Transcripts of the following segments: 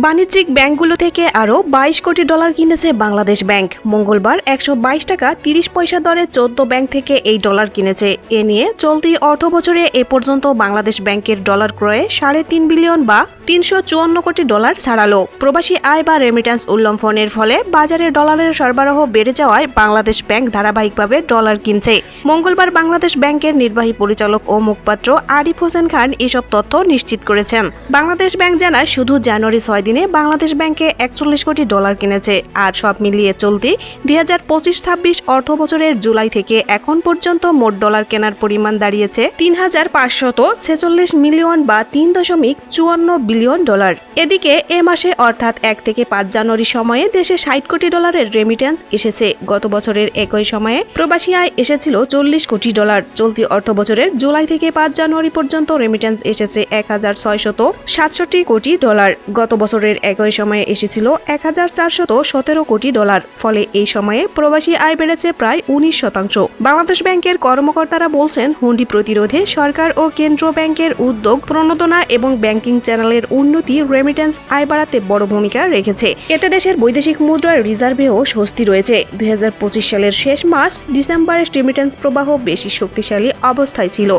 বাণিজ্যিক ব্যাংকগুলো থেকে আরও 22 কোটি ডলার কিনেছে বাংলাদেশ ব্যাংক। মঙ্গলবার 122 টাকা 30 পয়সা দরে 14 ব্যাংক থেকে এই ডলার কিনেছে। এ নিয়ে চলতি অর্থবছরে এ পর্যন্ত বাংলাদেশ ব্যাংকের ডলার ক্রয়ে 3.5 বিলিয়ন বা 354 কোটি ডলার ছাড়ালো। প্রবাসী আয় বা রেমিট্যান্স উল্লঙ্ঘনের ফলে বাজারে ডলারের সরবরাহ বেড়ে যাওয়ায় বাংলাদেশ ব্যাংক ধারাবাহিকভাবে ডলার কিনছে। মঙ্গলবার বাংলাদেশ ব্যাংকের নির্বাহী পরিচালক ও মুখপাত্র আরিফ হোসেন খান এসব তথ্য নিশ্চিত করেছেন। বাংলাদেশ ব্যাংক জানায়, শুধু জানুয়ারি 6 দিনে বাংলাদেশ ব্যাংকে 41 কোটি ডলার কিনেছে। আর সব মিলিয়ে চলতি 2025-26 অর্থবছরের জুলাই থেকে এখন পর্যন্ত মোট ডলার কেনার পরিমাণ দাঁড়িয়েছে 3,546 মিলিয়ন বা 3.54 বিলিয়ন ডলার। এদিকে এ মাসে অর্থাৎ 1 থেকে 5 জানুয়ারি সময়ে দেশে 60 কোটি ডলারের রেমিট্যান্স এসেছে। গত বছরের একই সময়ে প্রবাসী আয় এসেছিল 40 কোটি ডলার। চলতি অর্থবছরের জুলাই থেকে 5 জানুয়ারি পর্যন্ত রেমিট্যান্স এসেছে 1,667 কোটি ডলার। গত বছরের একই সময়ে এসেছিল 1,417 কোটি ডলার। ফলে এই সময়ে প্রবাসী আয় বেড়েছে প্রায় 19%। বাংলাদেশ ব্যাংকের কর্মকর্তারা বলছেন, হুন্ডি প্রতিরোধে সরকার ও কেন্দ্রীয় ব্যাংকের উদ্যোগ, প্রণোদনা এবং ব্যাংকিং চ্যানেলের উন্নতি রেমিট্যান্স আয় বাড়াতে বড় ভূমিকা রেখেছে। এতে দেশের বৈদেশিক মুদ্রার রিজার্ভেও স্বস্তি রয়েছে। 2025 সালের শেষ মাস ডিসেম্বরে রেমিট্যান্স প্রবাহ বেশি শক্তিশালী অবস্থায় ছিল।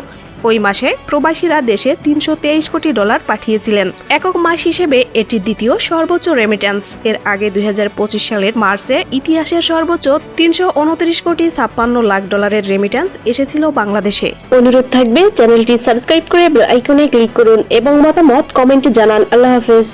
ওই মাসে প্রবাসীরা দেশে 323 কোটি ডলার পাঠিয়েছিলেন। একক মাস হিসেবে এটি দ্বিতীয় সর্বোচ্চ রেমিট্যান্স। এর আগে 2025 সালের মার্চে ইতিহাসের সর্বোচ্চ 329 কোটি 56 লাখ ডলারের রেমিট্যান্স এসেছিল বাংলাদেশে। অনুরোধ থাকবে চ্যানেলটি সাবস্ক্রাইব করে বেল আইকনে ক্লিক করুন এবং মতামত কমেন্টে জানান। আল্লাহ হাফেজ।